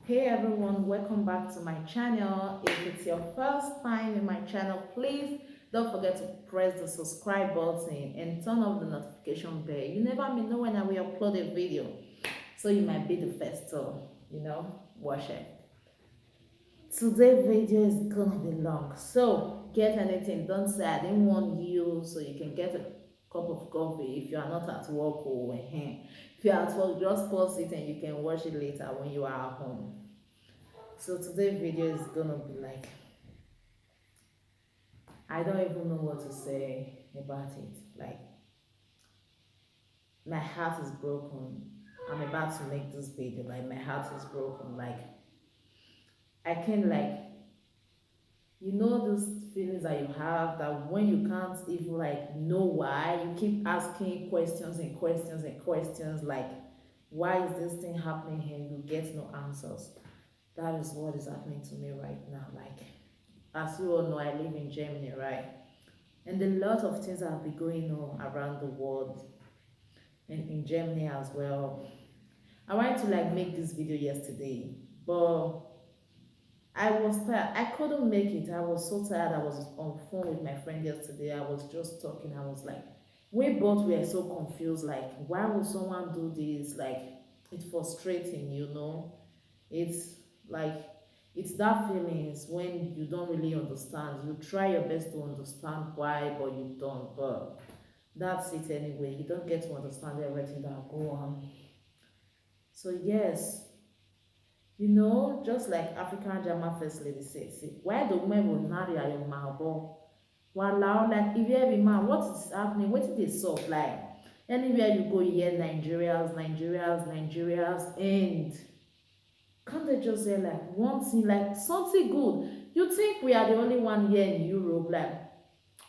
Hey everyone, welcome back to my channel. If it's your first time in my channel, please don't forget to press the subscribe button and turn on the notification bell. You never may know when I will upload a video, so you might be the first to, watch it. Today's video is gonna be long, so get anything. Don't say I didn't want you, so you can get a cup of coffee if you are not at work or if you are at work, just pause it and you can watch it later when you are at home. So today's video is gonna be like, I don't even know what to say about it. Like, my heart is broken. I'm about to make this video. Like, my heart is broken. Like, I can't, like, those feelings that you have that when you can't even like know why, you keep asking questions and questions and questions. Like, why is this thing happening here? You get no answers. That is what is happening to me right now. Like, as you all know, I live in Germany, right? And a lot of things have been going on around the world and in Germany as well. I wanted to like make this video yesterday, but I was tired. I couldn't make it. I was so tired. I was on phone with my friend yesterday. I was just talking. I was like, we both were so confused. Like, why would someone do this? Like, it's frustrating. It's like it's that feelings when you don't really understand. You try your best to understand why, but you don't. But that's it anyway. You don't get to understand everything that go on. So yes, just like African German First Lady said, see, why the women will marry a young man, but wow, like if you have a man, what is happening? What is this soft like? Anywhere you go, you hear Nigerians, Nigerians, Nigerians, and can't they just say like one thing, like something good? You think we are the only one here in Europe? Like,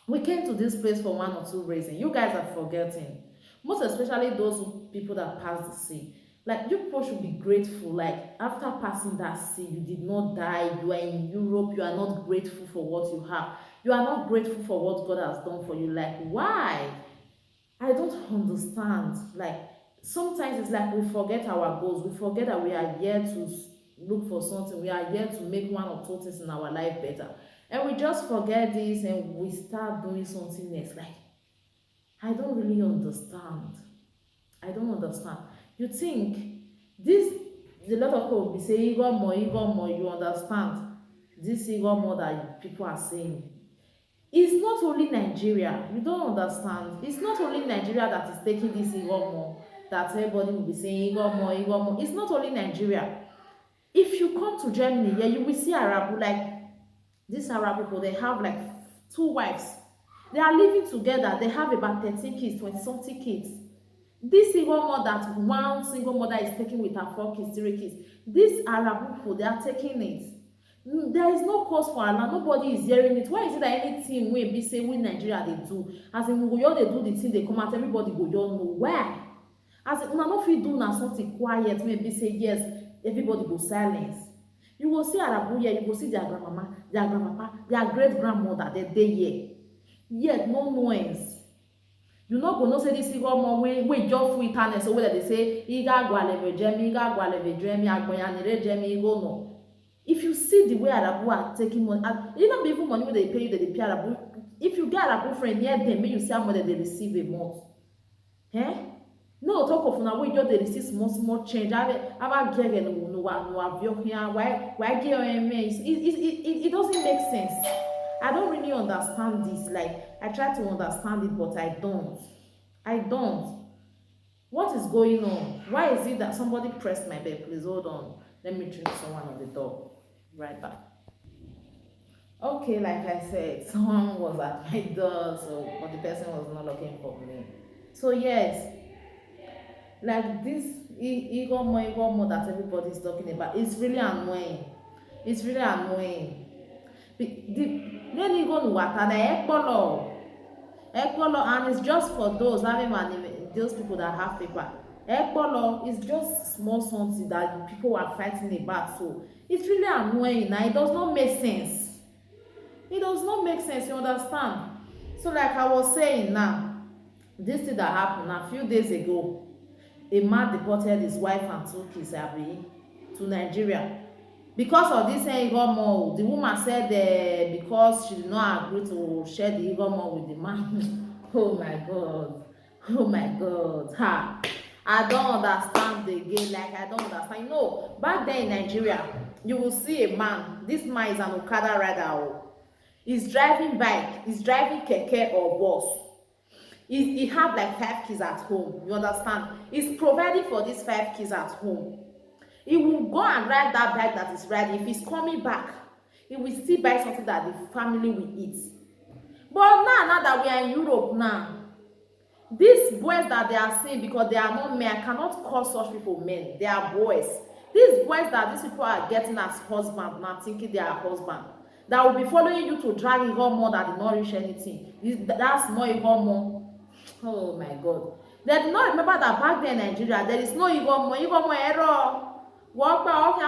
we came to this place for one or two reasons. You guys are forgetting. Most especially those people that passed the sea. Like, you people should be grateful. Like, after passing that sea, you did not die. You are in Europe. You are not grateful for what you have. You are not grateful for what God has done for you. Like, why? I don't understand. Like, sometimes it's like we forget our goals. We forget that we are here to look for something. We are here to make one or two things in our life better. And we just forget this and we start doing something next. Like, I don't really understand. I don't understand. You think this, a lot of people will be saying, Igor more, you understand? This Igor more that people are saying. It's not only Nigeria. You don't understand. It's not only Nigeria that is taking this Igor that everybody will be saying Igor more, Igor more. It's not only Nigeria. If you come to Germany, yeah, you will see Arab, like these Arab people, they have like two wives. They are living together. They have about 13 kids, 20 something kids. This single mother, one single mother is taking with her 4 kids, 3 kids. These Arab people, they are taking it. There is no cause for alarm. Nobody is hearing it. Why is it that anything wey be say we Nigeria dey do, as in we go just dey do the thing dey come out, everybody go just know why? As in una no fit do na something quiet wey be say yes, everybody go silence. You go see Arabu here, you go see their grandmama, their grandpapa, their great grandmother, they dey here, yet no noise. You no go know say this single mom wey just full internet, so wey dem dey say iga gwaleve jemi, iga gwaleve jemi, agbanyanire jemi, igo no. If you see the way Arabu are taking money, and e no be even money wey dey pay you, dey pay Arabu. If you get Arabu friend near them, make you see how much dem dey receive a month. Eh? No talk of una wey just dey receive small small change. Aba gege no avio here. Why get it doesn't make sense. I don't really understand this. Like, I try to understand it, but I don't. I don't. What is going on? Why is it that somebody pressed my bed? Please hold on. Let me drink someone on the door. Right back. Okay, like I said, someone was at my door, so but the person was not looking for me. So yes, like this ego more that everybody is talking about, it's really annoying. It's really annoying. Then ego no wata na ekpolo, and it's just for those having money, those people that have paper. Ekpolo is just small something that people are fighting about, so it's really annoying. Now it does not make sense. It does not make sense, you understand? So like I was saying now, this thing that happened a few days ago, a man deported his wife and 2 kids, abi, to Nigeria. Because of this Igomo, the woman said because she did not agree to share the Igomo with the man. Oh my God. Oh my God. Ha. I don't understand the game. Like, I don't understand. You know, back then in Nigeria, you will see a man. This man is an Okada rider. Oh. He's driving bike. He's driving keke or bus. He have like 5 kids at home. You understand? He's providing for these 5 kids at home. He will go and ride that bike that is riding. If he's coming back, he will still buy something that the family will eat. But now that we are in Europe now, these boys that they are saying, because they are not men, I cannot call such people men. They are boys. These boys that these people are getting as husband now, thinking they are husband, that will be following you to drag you home more that did not reach anything. That's not even more. Oh my God. They do not remember that back then in Nigeria, there is no Igomo error. What about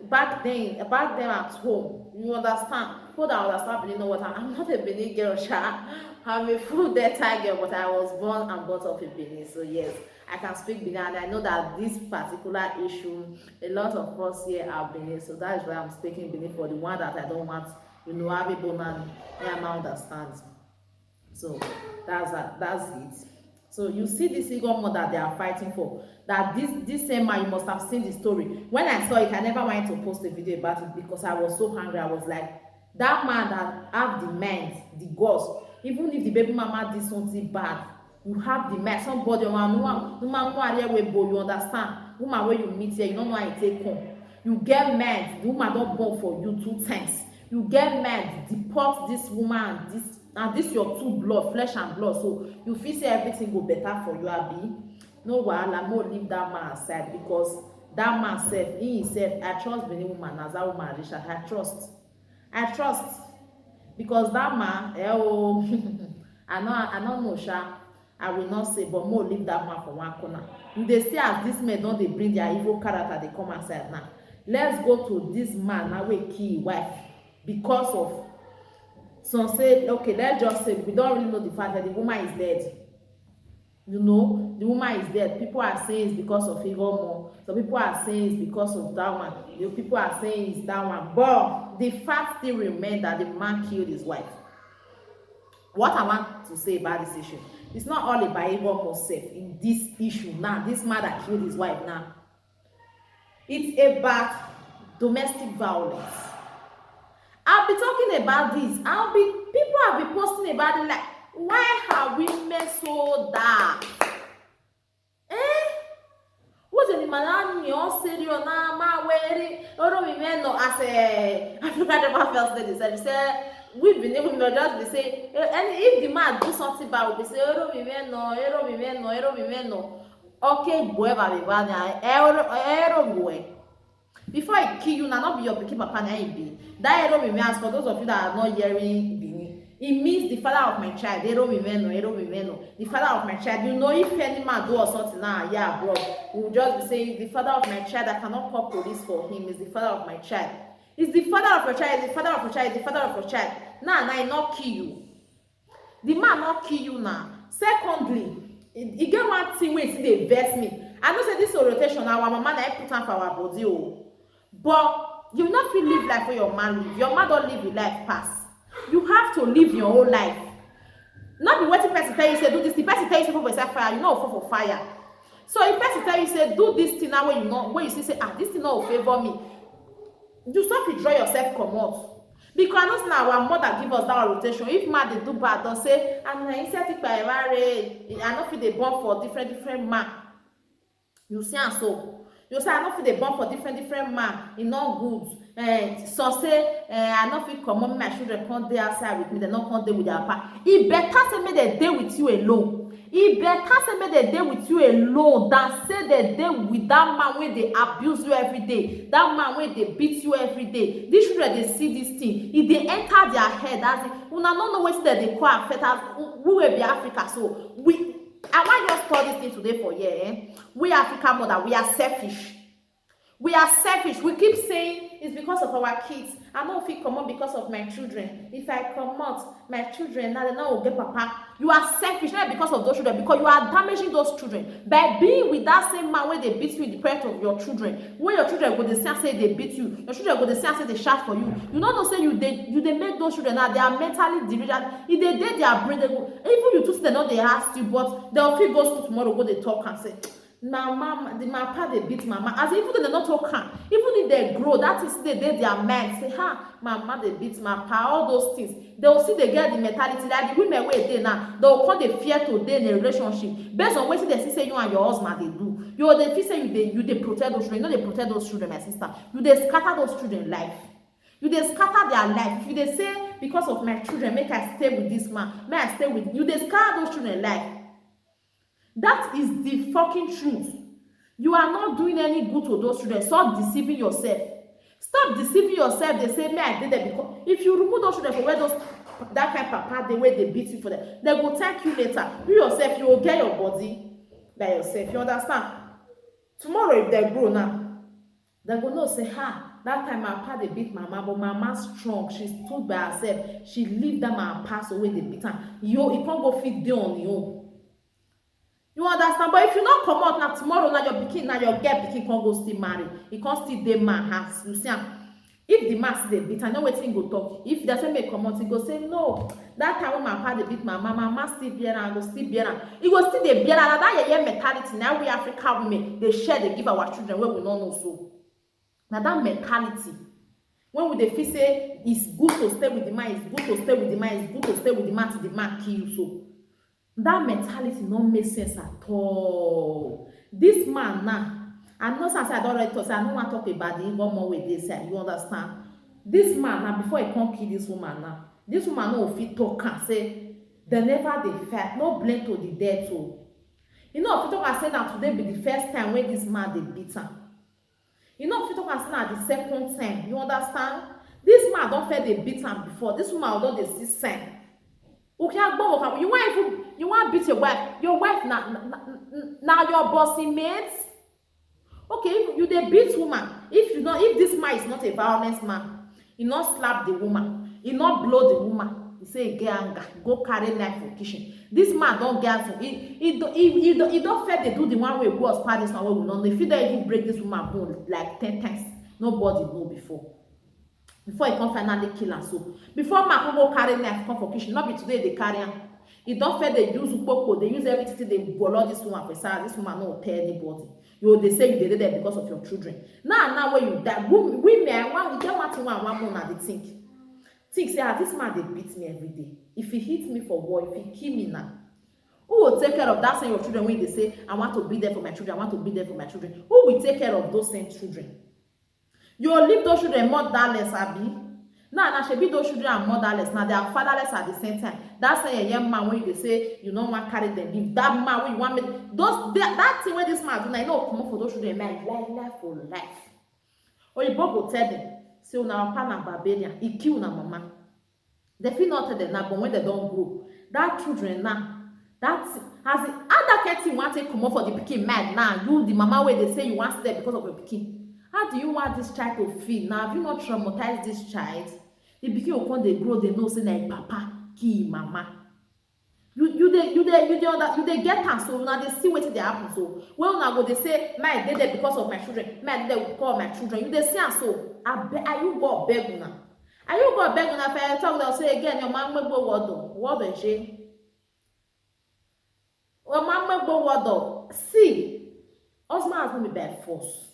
back then at home? You understand? People that understand Benin know what I'm not a Benin girl, Sha. I'm a full Delta girl, but I was born and brought up in Benin. So yes, I can speak Benin, and I know that this particular issue, a lot of us here are Benin. So that is why I'm speaking Benin for the one that I don't want, have a bone and understand. So that's it. So you see this Igomo that they are fighting for. That this same man, you must have seen the story. When I saw it, I never wanted to post a video about it because I was so hungry. I was like, that man that have the mind, the guts, even if the baby mama did something bad, you have the mind. Somebody, you understand? Woman where you meet here, you don't know how it take home. You get mad, the woman don't born for you 2 times. You get mad, deport this woman, this your 2 blood, flesh and blood. So you feel say everything go better for you, abi? No wahala, no leave that man aside, because that man sef, he himself, I trust Benin woman as that woman reach out. I trust because that man, I no know sha. I will not say, but more leave that man for one corner. You dey see as this men don dey bring their evil character, they come outside now. Let's go to this man now wey kill him wife because of some say, okay, let's just say we don't really know the fact that the woman is dead. The woman is dead. People are saying it's because of Igomo. Some people are saying it's because of that one. People are saying it's that one. But the fact still remains that the man killed his wife. What I want to say about this issue, it's not all about Igomo self in this issue now. This man that killed his wife now. It's about domestic violence. I'll be talking about this. People have been posting about it like, why are women so dark? What's the man on serious now? Ma wearing women no as a African never felt that they said we've been able to just be say, and if the man do something bad, we say women no. Okay, boy, boy. Before I kill you, now not be your pikin papa na him be. That women, as for those of you that are not hearing Benin, it means the father of my child. The father of my child. You know, if any man do or something now, yeah, bro, we will just be saying the father of my child. I cannot call police for him. Is the father of my child. It's the father of your child. It's the father of your child. It's the father of your child. Now, I not kill you. The man not kill you now. Secondly, it get one thing wey dey vex me. I know say this rotation now, our mama na put am for our body, oh. But you not feel live life where your man live. Your man don't live your life pass. You have to live your own life. Not be waiting person tell you say do this. The person tell you say for fire, you know for fire. So if person tell you say do this thing now, when you say this thing not favor me, you start to draw yourself come out. Because I know now our mother give us that rotation. If man they do bad, don't say I'm na insert it by marriage. I know if they born for different man. You see and so. You say I no fit dey born for different man, e no good. So say I no fit comot my children come dey outside with me, dem no come dey with their papa. E better say make dem dey with you alone. E better say make dem dey with you alone than say dem dey with that man wey dey abuse you every day, that man wey dey beat you every day. These children dey see this thing, e dey enter their head as una no know wetin dem dey call affect as we wey be Africa. So I want just tell this thing today for here. We African mother, we are selfish. We are selfish. We keep saying it's because of our kids. I no fit comot because of my children. If I comot, my children now they no go get papa. You are selfish, not because of those children, because you are damaging those children by being with that same man wey dey beat you in the presence of your children. When your children go dey see am say dey beat you, your children go dey see am say dey shout for you. You no know say you dey make those children now they are mentally deranged. If they dey their brain, they go even you too see dem no dey ask you, but dem fit go school tomorrow go dey talk and say na mama the my papa dey beat mama, as even though dem no talk am, even if dem grow that thing still dey their mind say ha mama dey beat my papa. All those things they will still dey get the mentality that the women wey dey now they go come dey fear to dey in a relationship based on wetin dem see say you and your husband dey do. You go dey feel say you dey protect those children. You no dey protect those children, my sister. You dey scatter those children life. You dey scatter their life. If you dey say because of my children make I stay with this man, make I stay with you, dey scatter those children life. That is the fucking truth. You are not doing any good to those children. Stop deceiving yourself. Stop deceiving yourself. They say, "Me, I did that because." If you remove those children from where those that kind of papa, the way they beat you for them, they will thank you later. You yourself, you will get your body by yourself. You understand? Tomorrow, if they grow now, they go know say, "Ha, that time my papa they beat mama, but mama strong. She stood by herself. She leave that man pass away. They beat her. Yo, it can't go fit day on your own." You understand? But if you not come out now tomorrow, now your pikin, now your girl pikin can't go still marry. He can't still dey man house. You see am? If the man still dey beat, I know wetin go talk. If they say make come out, he go say no. That time when my papa dey beat my mama, mama still bear am, go still bear am. He go still dey bear am. That yeye mentality. Now we African women, they share, they give our children where we no know so. Now that mentality. When we dey feel say it's good to stay with the man, it's good to stay with the man, it's good to stay with the man till the man kill you so. That mentality no make sense at all. This man now, I know since I don't already talk, say I don't want to talk about the one more way they say. You understand? This man now, before he come kill this woman now, this woman no fit talk and say they never dey fight, no blame to the dead too. You know, if you talk and say now today be the first time when this man dey beat her. You know, if you talk and say now the second time, you understand? This man don't feel dey beat am before. This woman don dey see sign. Okay, you want beat your wife. Your wife now your bossy mate. Okay, if you dey beat woman, if this man is not a violent man, he not slap the woman, he not blow the woman, he say he get anger, go carry knife for kitchen. This man don't get some. He don't fair they do the one way go as part this one way we know. If he don't even break this woman bone like 10 times, nobody know before he come finally kill am. So before man go carry knife come for kitchen, not be today they carry am. He don't fair they use ukpoko, they use everything, they bollow this woman for side. This woman no tell anybody. They say you did it because of your children. Now when you die, women you get one thing one more na dey think say this man dey beat me every day. If he hit me for war, if he kill me now, who will take care of that same your children when they say I want to be there for my children, I want to be there for my children? Who will take care of those same children? You will leave those children motherless, abi? Now she be those children are motherless. Now they are fatherless at the same time. That's a young man when you say you don't want to carry them. If that man when you want me, that thing where this man do, I know come up for those children, man, life for life. Or you both will tell them, say una papa na barbarian, he kill na mama. They feel not tell them now, but when they don't grow, that children now, that's as the other thing want to come up for the pikin man now. You the mama where they say you want to stay because of your pikin. How do you want this child to feel? Now, have you not traumatized this child? The pikin will come, they grow, they know say like papa kill mama. You they get am so now they see wetin dey happen so. Well now go they say my dey there because of my children, my dey there because of my children. You they see am so. Are you go beg una? Are you go beg una for talk they'll say again your man make go word of shame. Your man make go word. See, husband has me by force.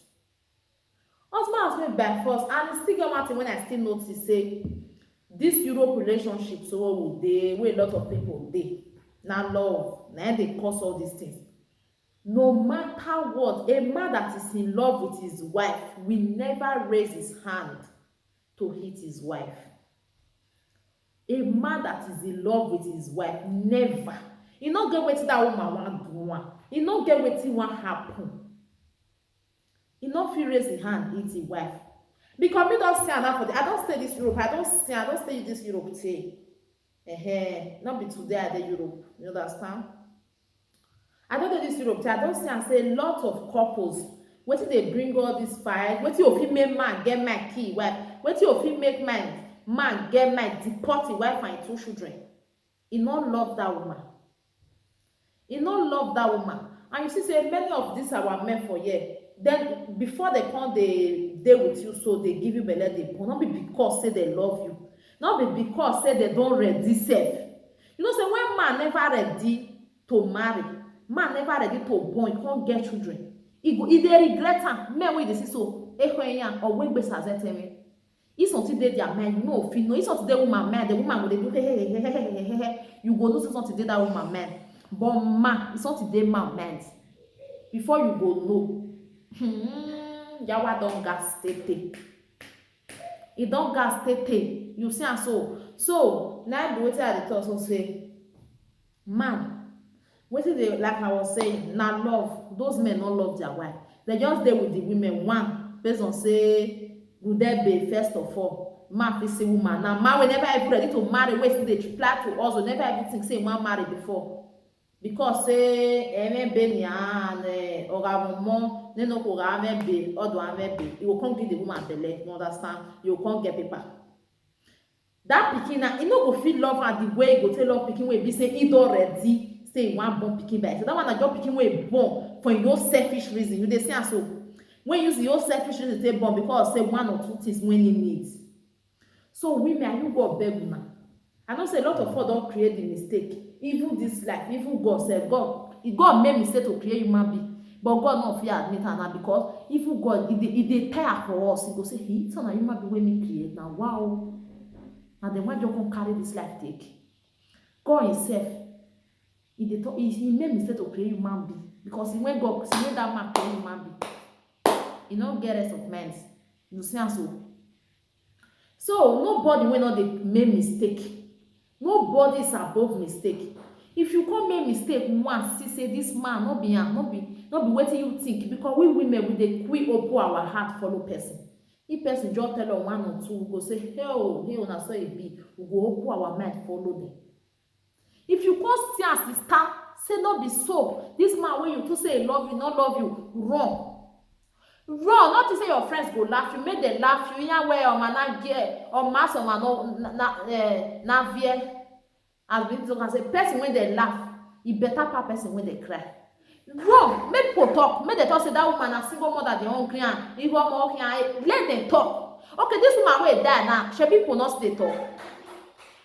Husband has me by force, and it's still get one thing when I still notice say this Europe relationship so dey wey a lot of people dey na love na dey cause all these things. No matter what, a man that is in love with his wife will never raise his hand to hit his wife. A man that is in love with his wife never. He no get wetin that woman wan do am. He no get wetin wan happen. He no fit raise his hand hit his wife. Because me don see am for the I don stay this Europe. I don stay this Europe tey. Not be today I dey Europe. You understand? I don dey this Europe tey. I don see am say a lot of couples wetin dey bring all this fight, wetin go fit make man get mind kill wife, wetin go fit make man get mind deport him wife and him 2 children. He no love that woman, he no love that woman. And you see say many of these our men for here, then before they come dey with you, so they give you belle dey born, no be because say they love you, no be because say they don ready sef. You know say when man never ready to marry, man never ready to born, he can't get children, he dey regret am. Men wey dey see so ehwenya or wey gbese azeteme, if something dey their mind, you no fit know. If something dey woman mind, the woman go dey do hey, you go know say something dey that woman mind. But man, if something dey man mind, before you go know, yawa don gas tey. E don gas tey. You see am so na be wetin I dey talk, so say man, wetin dey, like I was saying, na love. Those men no love their wife, they just dey with the women one based on say udebe. First of all, man fit see woman now, man wey never even ready to marry, wey still dey plan to hustle, never even think say he wan marry before, because say emebe ni and ogamumo ne no ko ga emebe odo emebe, you go come give the woman belle, you understand, you go come get paper. That pikin na, he no go fit love her the way he go take love pikin wey be say he don ready say he wan born pikin by himself. That one na just pikin wey born for your selfish reason. You dey see am so, when you use your selfish reason take born because say 1 or 2 things when he needs. So women, I no go beg una. I know say a lot of us don create the mistake. Even this life, even God said, God made mistake to create human being, but God no fit admit am now, because even God, he dey tire for us. He go say, hey, it's not a human being wey me create now. Wow. And then why just come carry this life take? God himself, he made mistake to create human being, because he made that man create human being. He no get rest of minds. You see am so nobody wey no dey make mistake. Nobody is above mistake. If you come make mistake once, see say this man no be am, no be wetin you think, because we women, we dey quick open our heart follow person. If person just tell us 1 or 2, we go say hey na so e be, we go open our mind follow them. If you come see am sister say no be so, this man wey you too say he love you, no love you, run. Not to say your friends go laugh you, make them laugh you, yeah, where na get or mass or na vie. As we talk and say person when they laugh, e better per person when they cry. Run, make people talk, make them talk say that woman a single mother, they hungry and even more here. Let them talk. Okay, this woman wey die now, should people not stay talk?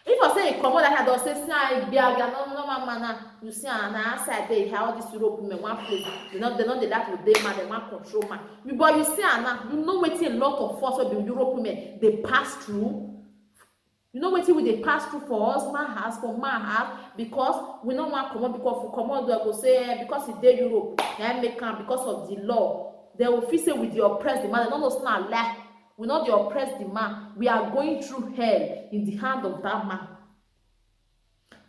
If I say come on that don't say say be a no man, you see na outside there how this Europe women one place, they not dey like to dey man, they want control man. But you see now, you know wetin a lot of us wey be Europe women they pass through. You know wetin we dey pass through for us, man house, for man house, because we no wan comot, because we comot there go say because e dey Europe, na make am because of the law. They will feel say we dey oppress the man. They don't know say na lie. We not dey oppress the man. We are going through hell in the hand of that man.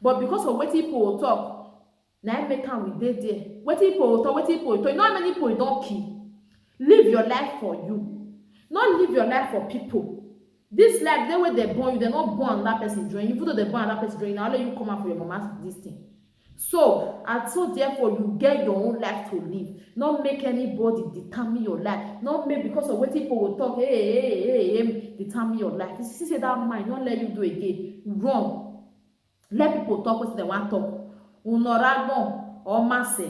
But because of wetin people talk, na make am we dey there. Wetin people talk, wetin people talk. You know how many people you don kill? Live your life for you. Not live your life for people. This life, the way they born you, they not born that person join you. Even though they born that person join you, now let you come out for your mama's this thing. So, and so therefore, you get your own life to live. Not make anybody determine your life. Not make because of what people will talk, hey, determine your life. You see, say that mind, don't let you do again. Wrong. Let people talk what they want to talk. Unoragbon or masse.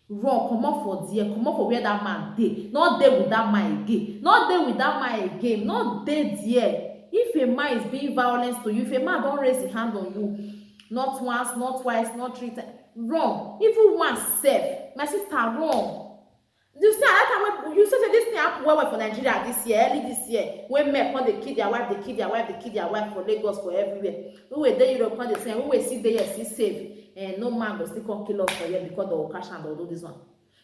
Wrong, come up for there, come up for where that man dey. Not there with that man again. Not there with that man again. Not there there. If a man is being violent to you, if a man don't raise his hand on you, not once, not twice, not 3 times, wrong. Even once self, my sister, wrong. You see, that time you say this thing happen well for Nigeria this year, early this year, when men come they kill their wife, they kill their wife, they kill their wife for Lagos, for everywhere. We were there, Europe, come they say, we will see there, see safe. And no man go still come kill us for here because they will cash and they'll do this one.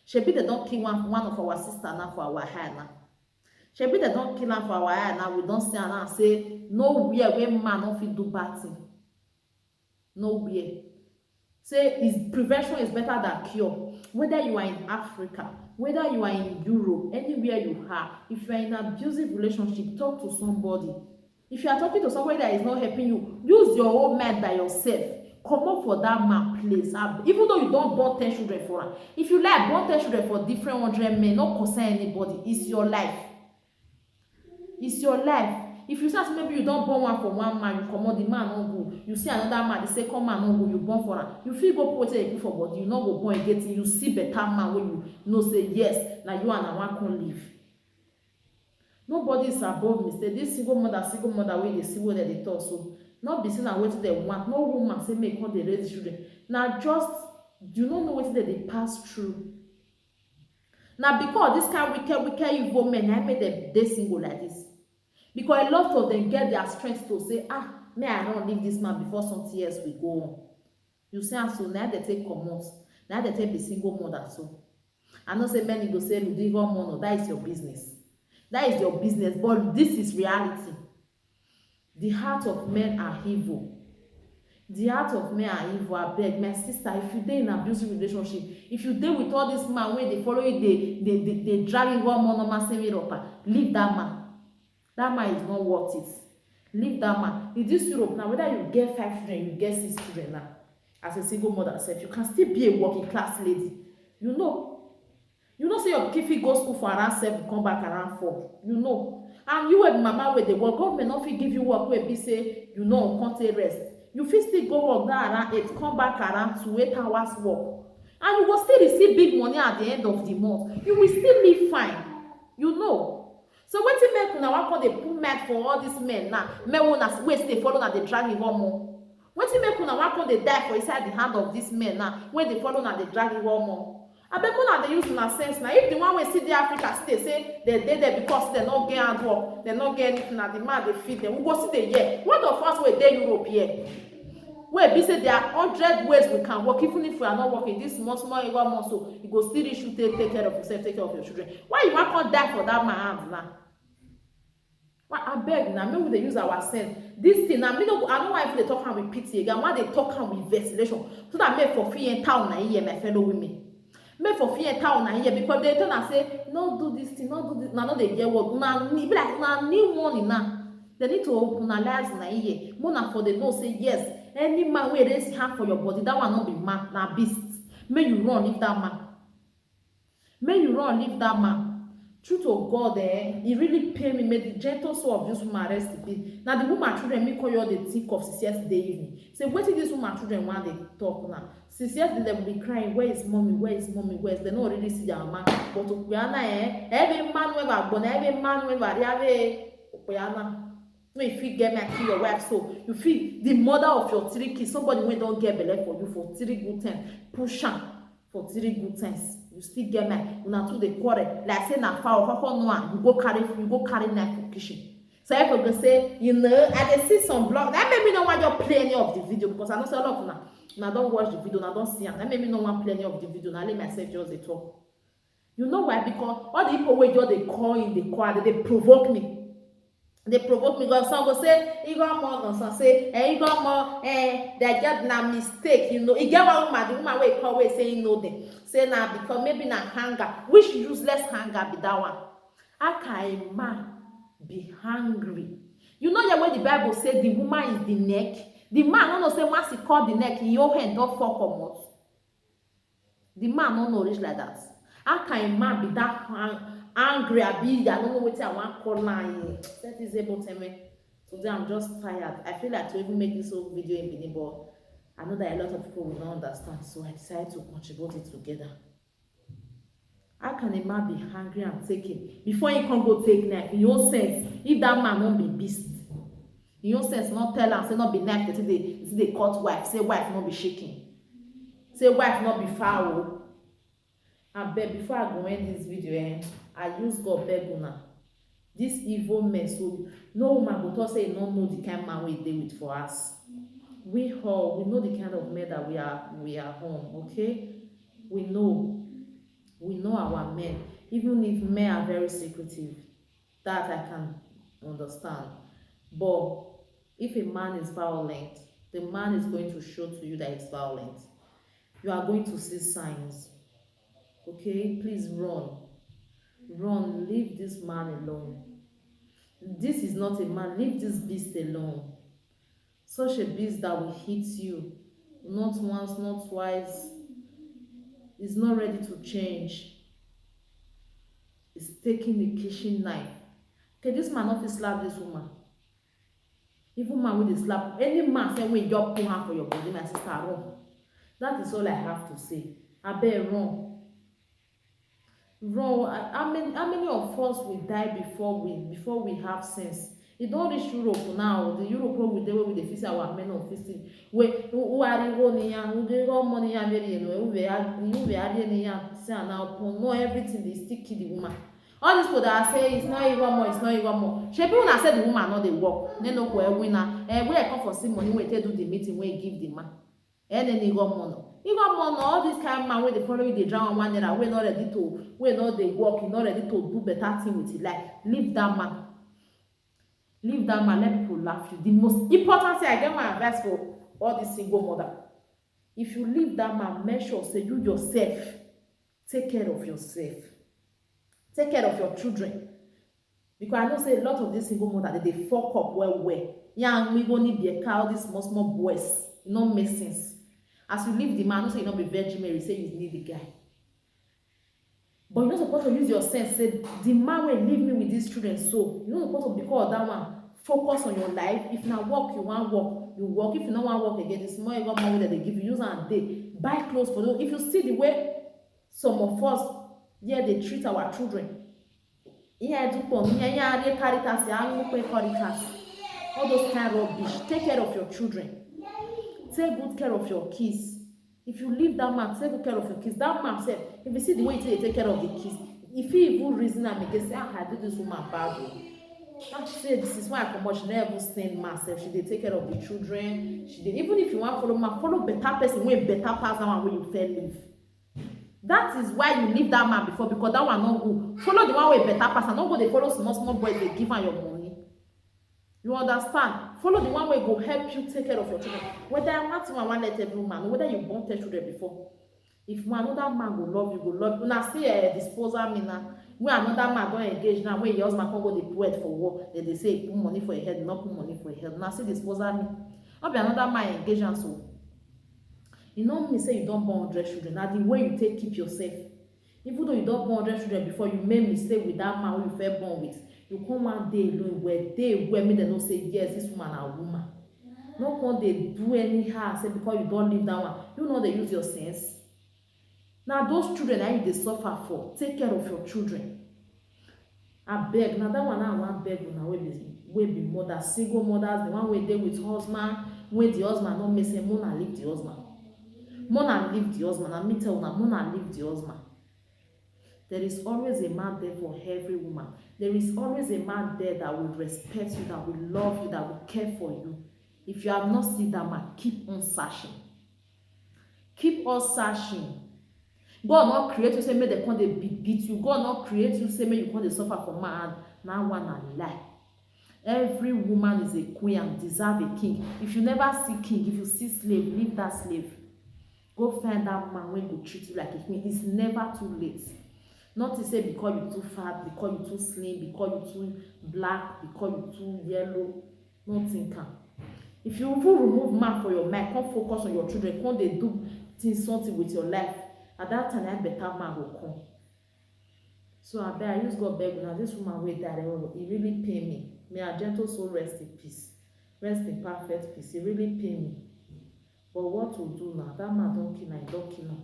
Shebi they don't kill one of our sister now for our hair now. Shebi they don't kill her for our hair now. We don't see her now say nowhere where man don't fit do bad thing. Nowhere. Say prevention is better than cure. Whether you are in Africa, whether you are in Europe, anywhere you are, if you are in an abusive relationship, talk to somebody. If you are talking to somebody that is not helping you, use your own mind by yourself. comot for that man place. Even though you don born 10 children for am, if you like born 10 children for different 100 men, no concern anybody. It's your life. It's your life. If you say maybe you don born one for one man, you comot, the man no good, you see another man, the second man no good, you born for am, you fit go put wetin you put for body, you no go born again till you see better man wey you know say yes na you and am wan come live. Nobody is above mistake. This single mother wey dey see wey dem dey talk so, no be say na wetin dem want. No woman say make come dey raise children. Na just you no know wetin dem dey pass through. Na because this kind wicked evil men na make dem dey single like this. Because a lot of them get their strength to say, may I not leave this man before something else will go on. You see, and so now they take commerce, now they take the single mother. So I know say many go say, no, that is your business. That is your business, but this is reality. The heart of men are evil. The heart of men are evil. I beg my sister, if you dey in an abusive relationship, if you dey with all this man wey dey follow you, they drag you one more normal same rapper, leave that man. That man is not worth it. Leave that man. In this Europe now, whether you get 5 children, you get 6 children now, as a single mother self, you can still be a working class lady. You know say your pikin go school for around 7, come back around 4. You know. And you and mama wey dey work, government no fit give you work wey be say you know come take rest. You fit still go work now around 8, come back around 2, 8 hours work. And you go still receive big money at the end of the month. You will still live fine. You know. So wetin make una wan come dey put mouth for all these men now? Men wey stay follow na dey drag you one more. Wetin make una wan come dey die for inside the hand of these men now wey dey follow na dey drag you one more? Abeg una dey use una sense na. If the one wey still dey Africa still dey say dem dey there because dem no get hand work, dem no get anything, na the man dey feed dem, we go still dey hear. What of us wey dey Europe here? Wey be say there are 100 ways we can work, even if we are not working this small even more, so you go still reach you take care of yourself, take care of your children. Why you wan come die for that man hand now? Abeg na, make we dey use our sense. This thing na, I no wan if dey talk am with pity again, I wan dey talk am with investigation, so that make for fit enter una ear, my fellow women. Make for fit enter una ear, because they tell am say no do this thing, no do this. Una no dey hear word. Una be like una need warning now. They need to openalize una ear. Una for dey know say yes, any man wey raise hand for your body, that one no be man, na beast. Make you run leave that man. Make you run leave that man. True to God, e really pain me. May the gentle soul of this woman rest in peace. Now the woman children make all dey think of since yesterday evening. Say wetin this woman children wan dey talk now? Since yesterday dem be crying, where is mommy, where is mommy, where is? They no already see their man. But Okuyana, every man wey wa born, every man wey wa riave Okuyana. No, you fit get married, kill your wife, so you fit the mother of your 3 kids, somebody wey don get belle for you for 3 good times, push am for 3 good times. You still get married, una two dey quarrel like say na fowl. Koko no am, you go carry knife for kitchen. So if you go say, you know, I dey see some blog. That made me no wan just play any of the video, because I know say a lot of una don watch the video, una don see am. That made me no wan play any of the video. Na let myself just dey talk. You know why? Because all the people wey just dey call in the choir, they provoke me. They provoke me, because some go say Igor Mo, some say Igor Mo, they get na mistake, you know. E get one woman, the woman wey call wey say he know them, say na because maybe na hunger. Which useless hunger be that one? How can a man be hungry? You know the way the Bible say the woman is the neck. The man no know say once he call the neck, him own hand don fall comot. The man no know reach like that. How can a man be that angry? I don't know what I want call now. Set is able to me. Today I'm just tired. I feel like to even make this whole video in Benin, but I know that a lot of people will not understand, so I decided to contribute it together. How can a man be hungry and take it before he can go take knife? In your sense, if that man won't be beast, in your sense, not tell am say not be knife, they cut wife, say wife not be shaking, say wife not be foul. And before I go end this video, I use God beg una. This evil mess, so no woman go talk say e no know the kind man we dey with for us. We know the kind of men that we are home, okay? We know our men. Even if men are very secretive, that I can understand. But if a man is violent, the man is going to show to you that he's violent. You are going to see signs. Okay, please run, leave this man alone. This is not a man. Leave this beast alone. Such a beast that will hit you not once, not twice. Is not ready to change. Is taking the kitchen knife. Okay, this man no fit slap this woman. Even man wey dey slap, any man say wey just put hand for your body, my sister, run. That is all I have to say. Abeg, run. Run. How many of us will die before we have sense? E don reach Europe now. The Europe wey we dey, wey we dey feel say our men of feasting, wey ariwo nìyẹn, ugego ọmọ nìyẹn, abẹ́rẹ́ yẹn ìwé adé nìyẹn, say na upon no everything dey still kill the woman. All these people that say it's not even more, it's not even more. Shebi una say the woman no dey work, ne no go win na. Wey come for see money wey take do the meeting wey give the man. Then he got money. He got money. All this kind of man wey dey follow you dey drown 1 naira, wey not ready to, wey not dey work, he not ready to do better thing with his life. Leave that man. Leave that man. Let people laugh you. The most important thing, I get my advice for all this single mother. If you leave that man, make sure say you yourself take care of yourself. Take care of your children. Because I know say a lot of these single mothers they fuck up well. Yeah, we go need be a cow, these small boys. It no make sense. As you leave the man, no say you not be Virgin Mary, say you need the guy. But you're not supposed to use your sense. Say the man will leave me with these children. So you're not supposed to because of that one. Focus on your life. If now work, you want work, you work. If you don't want work again, it's more even money that they give you. Use and they buy clothes for them. If you see the way some of us, yeah, they treat our children. Yeah, all those kind of rubbish. Take care of your children. Take good care of your kids. If you leave that man, take good care of your kids. That man said, if you see the way you take care of the kids, if he even reason and make say, I did this woman bad. I say this is why I come out. She never send myself. She did take care of the children. She did. Even if you want to follow man, follow better person, way better pass that one where you fell live. That is why you leave that man before, because that one not good. Follow the one way better person. Don't go they follow small boys. They give her your money. You understand? Follow the one way go help you take care of your children. Whether I want to let every man, whether you born 10 children before. If another man go love you, go love you. Now see a disposal me now. When another man don't engage now, when your husband can go the poet for war, then they say put money for your head, not put money for your head. Now see disposal me. Not be another man engage and so. You know me say you don't born 100 children. Now the way you take keep yourself. Even though you don't born 100 children before, you made mistake with that man who you fell born with. You come one day alone where me they don't say yes, this woman a woman. No come they do anyhow say because you don't leave that one. You know they use your sense. Now those children that you they suffer for, take care of your children. I beg. Now that one I want beg una wey be mothers, single mothers, the one wey dey with husband, when the husband not make say Mona leave the husband. Mona leave the husband. And me tell una Mona leave the husband. There is always a man there for every woman. There is always a man there that will respect you, that will love you, that will care for you. If you have not seen that man, keep on searching. Keep on searching. God not create you say make they come they beat you. God not create you say make you come they suffer for man. Now one and lie. Every woman is a queen and deserve a king. If you never see king, if you see slave, leave that slave. Go find that man when go treat you like a queen. It's never too late. Not to say because you too fat, because you too slim, because you too black, because you too yellow. No thinker. If you even remove man for your mind, come focus on your children, come they do things something with your life. At that time, that better man will come. So I beg, I use God beg now. This woman wait that it really pain me. May her gentle soul rest in peace, rest in perfect peace. It really pain me. But what to do now? That man don't kill her, don't kill her.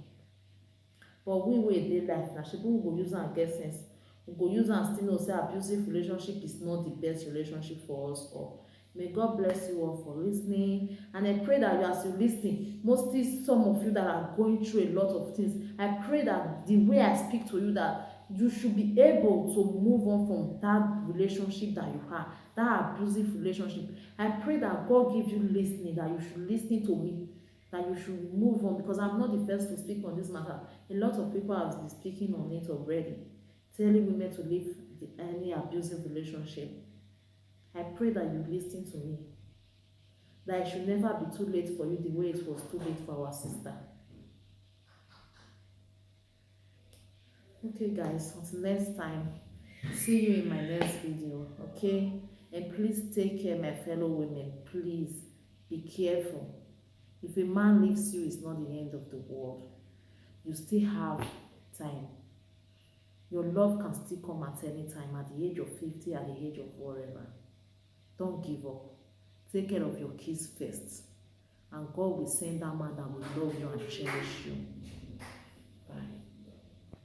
But we dey life na shebi we go use am get sense. We go use am still know say abusive relationship is not the best relationship for us all. May God bless you all for listening, and I pray that as you listen, mostly some of you that are going through a lot of things, I pray that the way I speak to you, that you should be able to move on from that relationship that you have, that abusive relationship. I pray that God give you listening, that you should listen to me, that you should move on, because I'm not the first to speak on this matter. A lot of people have been speaking on it already, telling women to leave any abusive relationship. I pray that you listen to me, that it should never be too late for you the way it was too late for our sister. Okay guys, until next time, see you in my next video. Okay, and please take care, my fellow women. Please be careful. If a man leaves you, it's not the end of the world. You still have time. Your love can still come at any time, at the age of 50, at the age of whatever. Don't give up. Take care of your kids first. And God will send that man that will love you and cherish you.